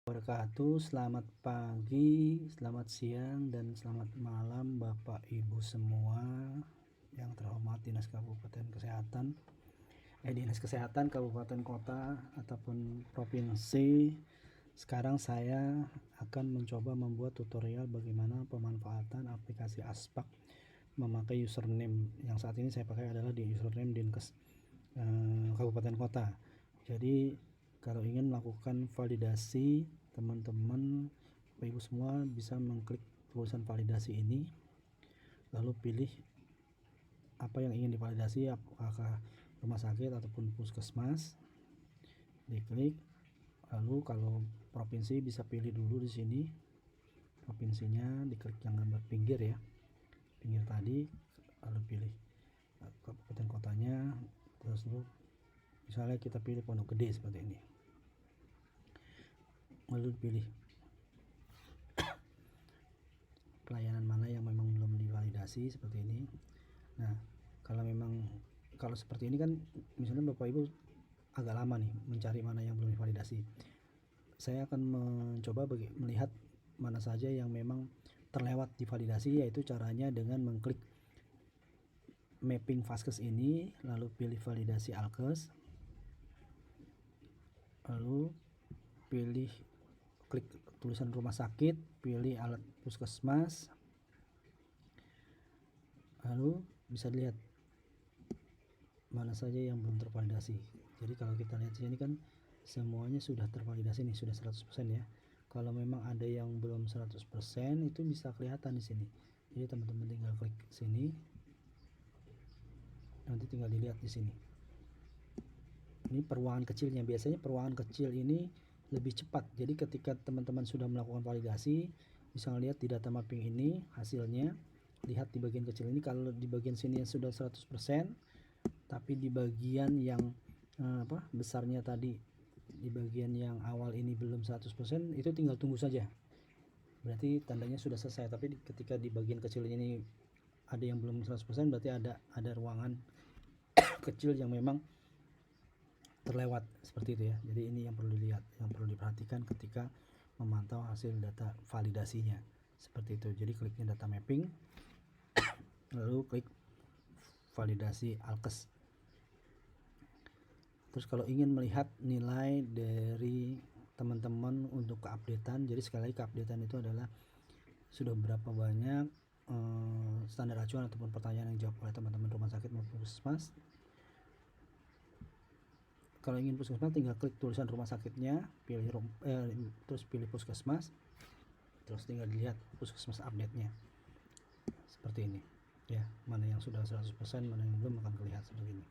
Wabarakatuh. Selamat pagi, selamat siang, dan selamat malam Bapak Ibu semua yang terhormat Dinas Kesehatan Kabupaten Kota ataupun Provinsi. Sekarang saya akan mencoba membuat tutorial bagaimana pemanfaatan aplikasi Aspak memakai username. Yang saat ini saya pakai adalah di username Dinkes Kabupaten Kota. Jadi kalau ingin melakukan validasi, teman-teman Bapak Ibu semua bisa mengklik tulisan validasi ini, lalu pilih apa yang ingin divalidasi, apakah rumah sakit ataupun puskesmas, diklik. Lalu kalau provinsi bisa pilih dulu di sini provinsinya, diklik yang gambar pinggir ya, pinggir tadi, lalu pilih kabupaten kotanya, terus dulu misalnya kita pilih Pondok Gede seperti ini, lalu pilih pelayanan mana yang memang belum divalidasi seperti ini. Nah, kalau seperti ini kan misalnya Bapak Ibu agak lama nih mencari mana yang belum divalidasi. Saya akan mencoba melihat mana saja yang memang terlewat divalidasi, yaitu caranya dengan mengklik mapping Vaskes ini, lalu pilih validasi Alkes, lalu klik tulisan rumah sakit, pilih alat puskesmas, lalu bisa dilihat mana saja yang belum tervalidasi. Jadi kalau kita lihat sini kan semuanya sudah tervalidasi nih, sudah 100% ya. Kalau memang ada yang belum 100% itu bisa kelihatan di sini. Jadi teman-teman tinggal klik sini, nanti tinggal dilihat di sini. Ini peruangan kecilnya. Biasanya peruangan kecil ini lebih cepat. Jadi ketika teman-teman sudah melakukan validasi, bisa lihat di data mapping ini hasilnya. Lihat di bagian kecil ini, kalau di bagian sini sudah 100%, tapi di bagian yang besarnya tadi, di bagian yang awal ini belum 100%, itu tinggal tunggu saja. Berarti tandanya sudah selesai. Tapi ketika di bagian kecil ini ada yang belum 100%, berarti ada ruangan kecil yang memang terlewat seperti itu ya. Jadi ini yang perlu dilihat, yang perlu diperhatikan ketika memantau hasil data validasinya seperti itu. Jadi kliknya data mapping, lalu klik validasi Alkes. Terus kalau ingin melihat nilai dari teman-teman untuk keupdatean, jadi sekali lagi keupdatean itu adalah sudah berapa banyak standar acuan ataupun pertanyaan yang dijawab oleh teman-teman rumah sakit maupun puskesmas. Kalau ingin puskesmas tinggal klik tulisan rumah sakitnya, terus pilih puskesmas, terus tinggal dilihat puskesmas update-nya seperti ini ya, mana yang sudah 100%, mana yang belum akan terlihat seperti ini.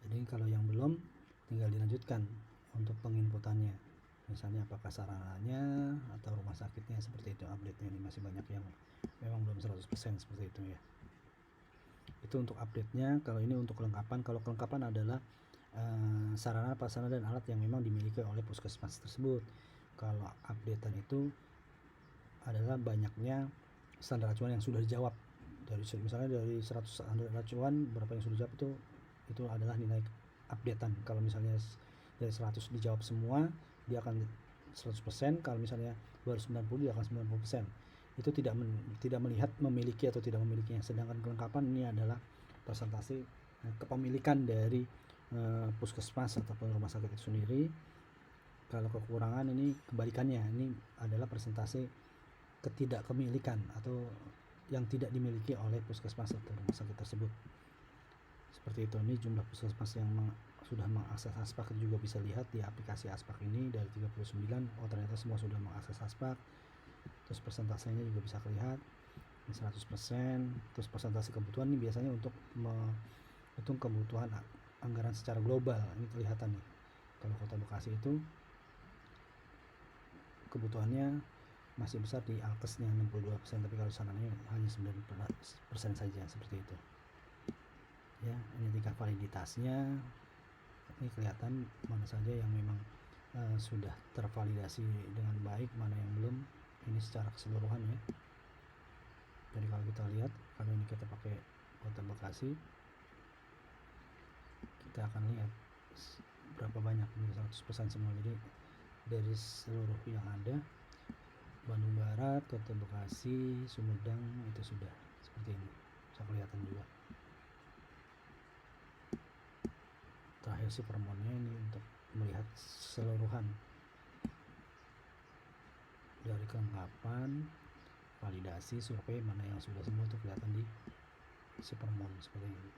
Jadi kalau yang belum tinggal dilanjutkan untuk penginputannya, misalnya apakah sarananya atau rumah sakitnya, seperti itu update-nya. Ini masih banyak yang memang belum 100% seperti itu ya. Itu untuk update-nya. Kalau ini untuk kelengkapan, kalau kelengkapan adalah sarana, prasarana, dan alat yang memang dimiliki oleh puskesmas tersebut. Kalau updatean itu adalah banyaknya standar acuan yang sudah dijawab. Misalnya dari 100 standar acuan, berapa yang sudah dijawab, itu adalah nilai updatean. Kalau misalnya dari 100 dijawab semua, dia akan 100%. Kalau misalnya baru 90, dia akan 90%. Itu tidak melihat memiliki atau tidak memilikinya. Sedangkan kelengkapan ini adalah presentasi kepemilikan dari puskesmas ataupun rumah sakit itu sendiri. Kalau kekurangan ini kebalikannya, ini adalah presentasi ketidakkepemilikan atau yang tidak dimiliki oleh puskesmas atau rumah sakit tersebut. Seperti itu. Ini jumlah puskesmas yang sudah mengakses Aspak juga bisa lihat di aplikasi Aspak ini. Dari 39, ternyata semua sudah mengakses Aspak. Terus persentasenya juga bisa terlihat 100%. Terus persentase kebutuhan ini biasanya untuk menghitung kebutuhan anggaran secara global. Ini kelihatan nih, kalau Kota Bekasi itu kebutuhannya masih besar di Alkesnya 62%, tapi kalau sananya hanya 9% saja, seperti itu ya. Ini tingkat validitasnya, ini kelihatan mana saja yang memang sudah tervalidasi dengan baik, mana yang belum. Ini secara keseluruhan ya. Jadi kalau kita lihat, kalau ini kita pakai Kota Bekasi, kita kita akan lihat berapa banyak, ini 100% semua. Jadi dari seluruh yang ada, Bandung Barat, Kota Bekasi, Sumedang itu sudah seperti ini, bisa kelihatan juga. Terakhir si permonnya ini untuk melihat seluruhan dari kelengkapan, validasi, survei, mana yang sudah semua itu kelihatan di si permon seperti ini.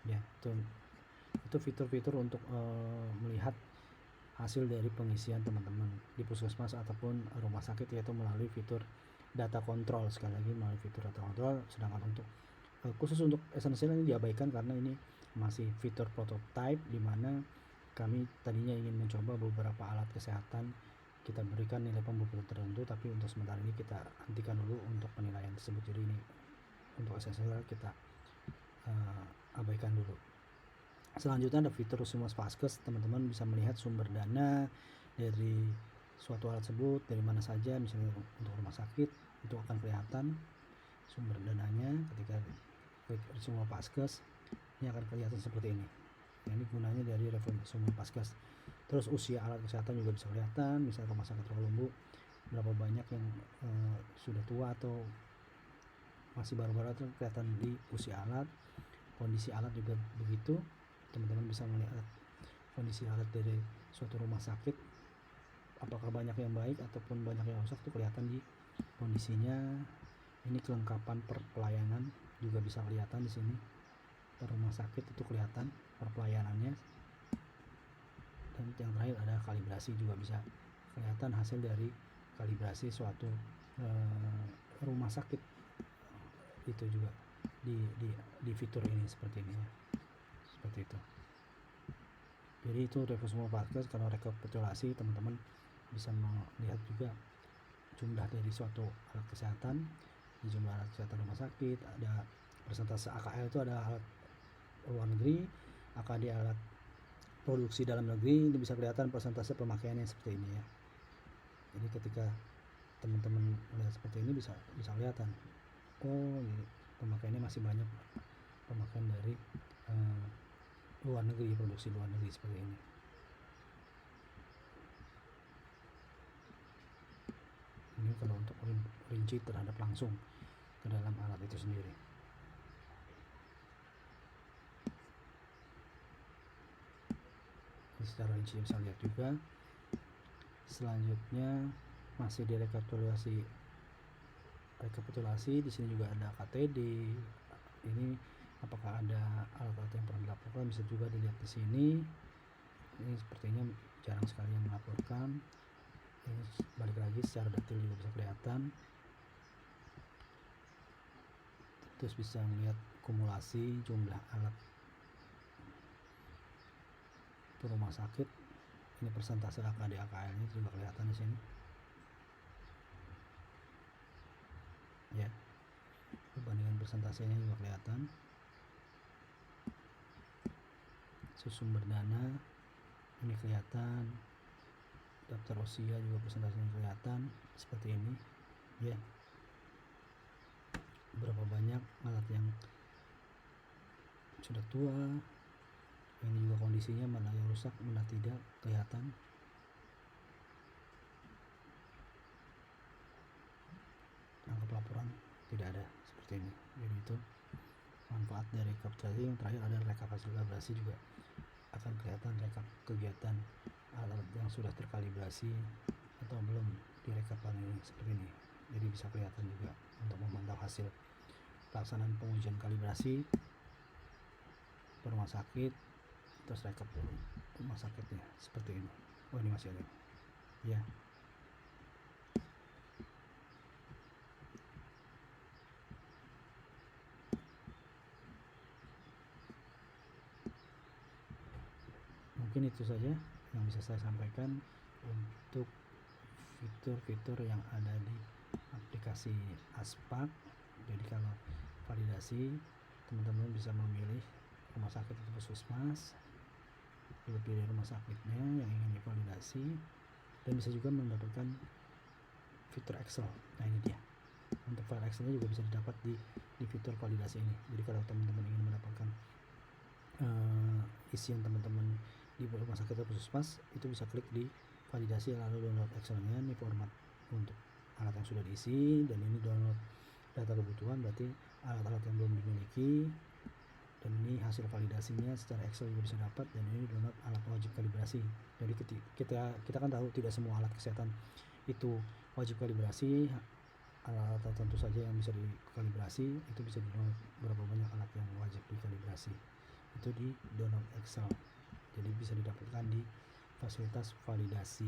Ya, itu fitur-fitur untuk melihat hasil dari pengisian teman-teman di puskesmas ataupun rumah sakit, yaitu melalui fitur data kontrol. Sekali lagi, melalui fitur data kontrol. Sedangkan untuk khusus untuk esensial ini diabaikan karena ini masih fitur prototype, di mana kami tadinya ingin mencoba beberapa alat kesehatan, kita berikan nilai pembuktian tertentu, tapi untuk sementara ini kita hentikan dulu untuk penilaian tersebut. Jadi ini untuk esensial kita abaikan dulu. Selanjutnya ada fitur Humas Vaskes. Teman-teman bisa melihat sumber dana dari suatu alat tersebut dari mana saja. Misalnya untuk rumah sakit, itu akan kelihatan sumber dananya. Ketika klik Humas Vaskes, ini akan kelihatan seperti ini. Nah, ini gunanya dari Humas Vaskes. Terus usia alat kesehatan juga bisa kelihatan. Misalnya rumah sakit Rawalumbu, berapa banyak yang sudah tua atau masih baru-baru, itu kelihatan di usia alat. Kondisi alat juga begitu. Teman-teman bisa melihat kondisi alat dari suatu rumah sakit, apakah banyak yang baik ataupun banyak yang rusak, itu kelihatan di kondisinya. Ini kelengkapan pelayanan juga bisa kelihatan di sini. Per rumah sakit itu kelihatan per pelayanannya. Dan yang terakhir ada kalibrasi, juga bisa kelihatan hasil dari kalibrasi suatu rumah sakit. Itu juga di fitur ini seperti ini ya. Seperti itu. Jadi itu Humas Vaskes. Kalau rekapitulasi, teman-teman bisa melihat juga jumlah dari suatu alat kesehatan, di jumlah alat kesehatan rumah sakit, ada persentase AKL, itu ada alat luar negeri, AKD alat produksi dalam negeri. Ini bisa kelihatan persentase pemakaiannya seperti ini ya. Jadi ketika teman-teman melihat seperti ini, bisa kelihatan, oh ini pemakaiannya masih banyak, pemakaian dari luar negeri, produksi luar negeri seperti ini. Ini kalau untuk rinci terhadap langsung ke dalam alat itu sendiri. Ini secara rinci bisa lihat juga. Selanjutnya masih di rekapitulasi. Di sini juga ada KTD. Ini apakah ada alat-alat yang pernah dilaporkan, bisa juga dilihat di sini. Ini sepertinya jarang sekali yang melaporkan. Ini balik lagi, secara detail juga bisa kelihatan. Terus bisa melihat kumulasi jumlah alat per rumah sakit. Ini persentase AKD AKL nya juga kelihatan di sini. Ya. Perbandingan persentasenya juga kelihatan. Sumber dana ini kelihatan, daftar usia juga persentasenya kelihatan seperti ini ya. Berapa banyak alat yang sudah tua, ini juga kondisinya, mana yang rusak mana tidak kelihatan. Angka pelaporan tidak ada seperti ini. Jadi itu manfaat dari rekapitulasi. Yang terakhir ada rekapitulasi juga akan kelihatan rekap kegiatan alat yang sudah terkalibrasi atau belum direkapkan ini seperti ini. Jadi bisa kelihatan juga untuk memantau hasil pelaksanaan pengujian kalibrasi per rumah sakit, terus rekap rumah sakitnya seperti ini. Oh, ini masih ada ya. Mungkin itu saja yang bisa saya sampaikan untuk fitur-fitur yang ada di aplikasi Aspak. Jadi kalau validasi, teman-teman bisa memilih rumah sakit atau puskesmas, pilih rumah sakitnya yang ingin divalidasi, dan bisa juga mendapatkan fitur Excel. Nah, ini dia. Untuk file Excel juga bisa didapat di fitur validasi ini. Jadi kalau teman-teman ingin mendapatkan isian teman-teman di rumah sakit atau puskesmas, itu bisa klik di validasi lalu download Excelnya. Ini format untuk alat yang sudah diisi, dan ini download data kebutuhan, berarti alat-alat yang belum dimiliki, dan ini hasil validasinya secara Excel juga bisa dapat, dan ini download alat wajib kalibrasi. Jadi kita kan tahu tidak semua alat kesehatan itu wajib kalibrasi. Alat tertentu saja yang bisa dikalibrasi, itu bisa di download. Berapa banyak alat yang wajib dikalibrasi itu di download Excel, jadi bisa didapatkan di fasilitas validasi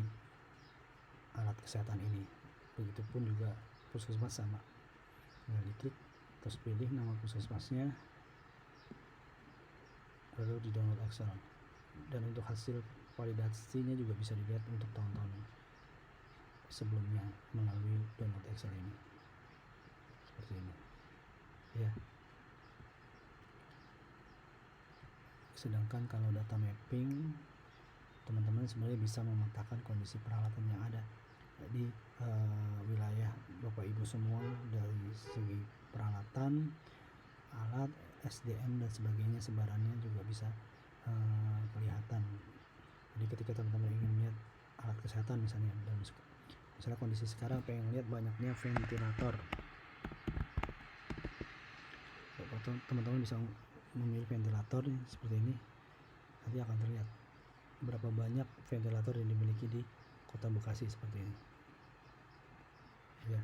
alat kesehatan ini. Begitupun juga puskesmas sama, tinggal diklik terus pilih nama puskesmasnya lalu di download Excel. Dan untuk hasil validasinya juga bisa dilihat untuk tahun-tahun sebelumnya melalui download Excel ini, seperti ini ya. Sedangkan kalau data mapping, teman-teman sebenarnya bisa memetakan kondisi peralatan yang ada di wilayah Bapak Ibu semua, dari segi peralatan, alat, SDM dan sebagainya, sebarannya juga bisa kelihatan. Jadi ketika teman-teman ingin lihat alat kesehatan misalnya, dan misalnya kondisi sekarang pengen lihat banyaknya ventilator, teman-teman bisa memilih ventilator seperti ini, nanti akan terlihat berapa banyak ventilator yang dimiliki di Kota Bekasi seperti ini ya.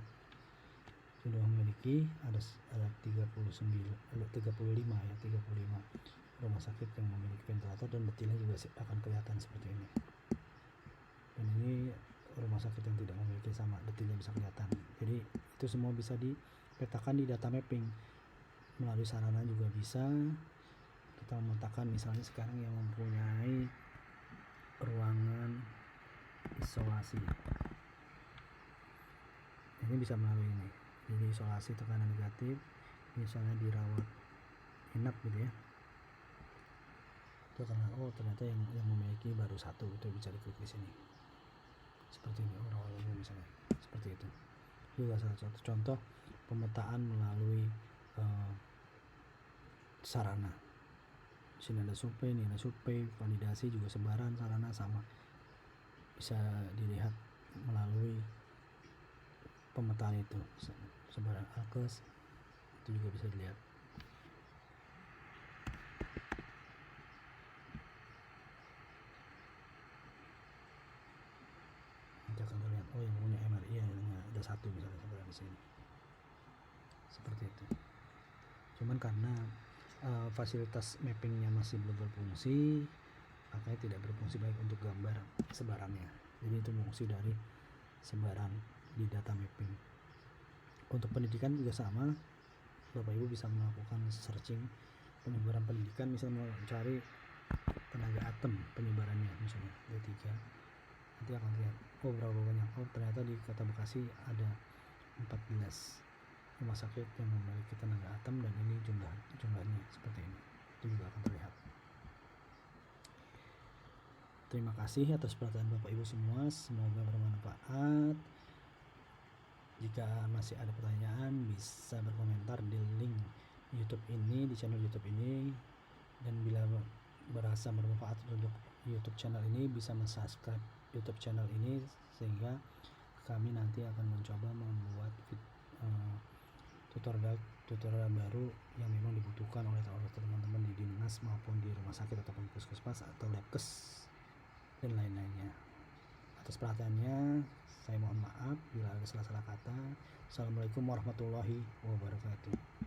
Sudah memiliki ada 35 ya, 35 rumah sakit yang memiliki ventilator, dan detailnya juga akan kelihatan seperti ini. Dan ini rumah sakit yang tidak memiliki, sama detailnya bisa kelihatan. Jadi itu semua bisa dipetakan di data mapping. Melalui sarana juga bisa kita memetakan, misalnya sekarang yang mempunyai ruangan isolasi, ini bisa melalui ini. Jadi isolasi tekanan negatif, misalnya dirawat inap gitu ya, itu karena ternyata yang memiliki baru satu, itu bisa diklik di sini seperti ini, orang umum misalnya, seperti itu. Juga salah satu contoh pemetaan melalui sarana. Di sini ada survei, ini ada survei, validasi juga sebaran sarana sama, bisa dilihat melalui pemetaan itu. Sebaran alkes itu juga bisa dilihat. Nanti akan terlihat yang punya MRI ada satu misalnya sebaran di sini, seperti itu. Cuman karena fasilitas mappingnya masih belum berfungsi, makanya tidak berfungsi baik untuk gambar sebarannya. Jadi itu fungsi dari sebaran di data mapping. Untuk pendidikan juga sama, Bapak Ibu bisa melakukan searching penyebaran pendidikan, misalnya mau cari tenaga atem penyebarannya misalnya D3, nanti akan lihat berapa banyak. Ternyata di Kota Bekasi ada 14 rumah sakit yang memiliki tenaga atem, dan ini jumlahnya seperti ini, itu juga akan terlihat. Terima kasih atas perhatian Bapak Ibu semua, semoga bermanfaat. Jika masih ada pertanyaan bisa berkomentar di link YouTube ini, di channel YouTube ini, dan bila berasa bermanfaat untuk YouTube channel ini bisa subscribe YouTube channel ini, sehingga kami nanti akan mencoba membuat tutorial baru yang memang dibutuhkan oleh teman-teman di dinas maupun di rumah sakit ataupun puskesmas atau labkes dan lain-lainnya. Atas perhatiannya saya mohon maaf bila ada salah-salah kata. Assalamualaikum warahmatullahi wabarakatuh.